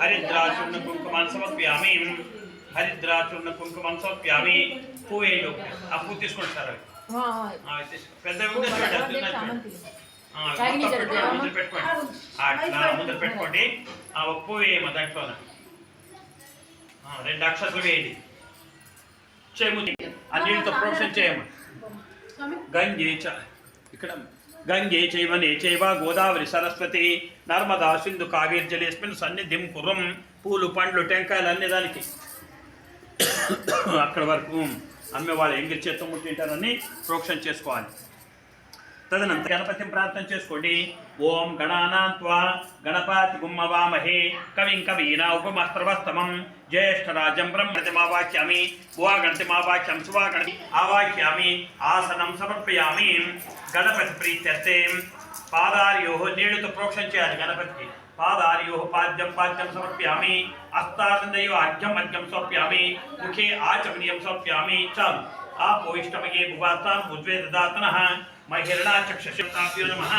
హరిద్రాచూర్ణ కుంకుమాన్ని సమర్పయామి. హరిద్రాచూర్ణ కుంకుమాన్ని సమర్పయామి. పువ్వు వేయండి. ఆ పువ్వు తీసుకోండి సార్. పెద్ద ముందు పెట్టుకోండి. అట్లా ముందు పెట్టుకోండి. ఆ పువ్వు వేయమ్మ దాంట్లో. 2 అక్షతలు వేయండి. చేయము ఆ నీళ్ళతో ప్రోక్షణ చేయమ్మ. గంగే ఇక్కడ గంగే చైవనే చైవ గోదావరి సరస్వతి నర్మదా సింధు కావేరి జలేస్మిన్ సన్నిధిం కుర్రం. పూలు పండ్లు టెంకాయలు అన్ని దానికి అక్కడ వరకు అమ్మేవాళ్ళు ఎంగిల్ చేత్తో ముట్టింటారని ప్రోక్షణ చేసుకోవాలి. తదనంతరం గణపతిని ప్రార్థన చేసుకోండి. ఓం గణానాన్త్వా గణపతి గుమ్మవామహే కవిం కవీనా ఉపమస్త్రవస్తమం జ్యేష్ఠరాజం బ్రహ్మణతిమావాక్యామి. భువాగణతిమావాక్యం శుభాగణతి ఆవాక్యామి. ఆసనం సమర్పయామి. గణపతి ప్రీత్యర్థే పాదార్యోః నీళ్లతో ప్రోక్షణ చేయాలి. గణపతికి పాదార్యోః పాద్యం పాద్యం సమర్పయామి. హస్తానందయో అర్ఘ్యం అర్ఘ్యం సమర్పయామి. ముఖే ఆచమనీయం సమర్పయామి. చాలు. ఆపోయిష్టమగే భువాస్తాన్ ఉద్వే దదాతనః మహిళా చక్షుషాభ్యో నమః.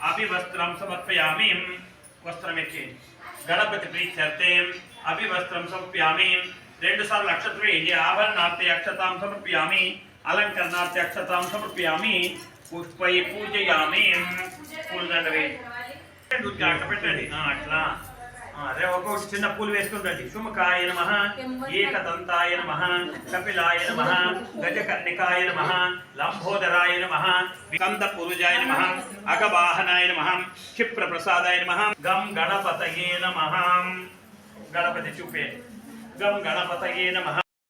అభివస్త్రం సమర్పయామి. వస్త్రం ఎక్కి గణపతి ప్రీత్యర్థే అభివస్త్రం సమర్పయామి. 2 సార్లు అక్షతలు వేయండి. ఆభరణార్థే అక్షతాం సమర్పయామి. అలంకరణార్థే అక్షతాం సమర్పయామి. పుష్పై పూజయామి. పూలదండ వేయండి. పెట్టండి. అట్లా ఒక్కొక్క చిన్న పూలు వేసుకుంటండి. శుమకాయ నమః, ఏకదంతాయ నమః, కపిలాయ నమః, గజకర్ణికాయ నమః, లంబోదరాయ నమః, వికంద పూర్వజాయ నమః, అగవాహనాయ నమః, క్షిప్రప్రసాదాయ నమః. గం గణపతయే నమః. గణపతి చూపే. గం గణపతయే నమః.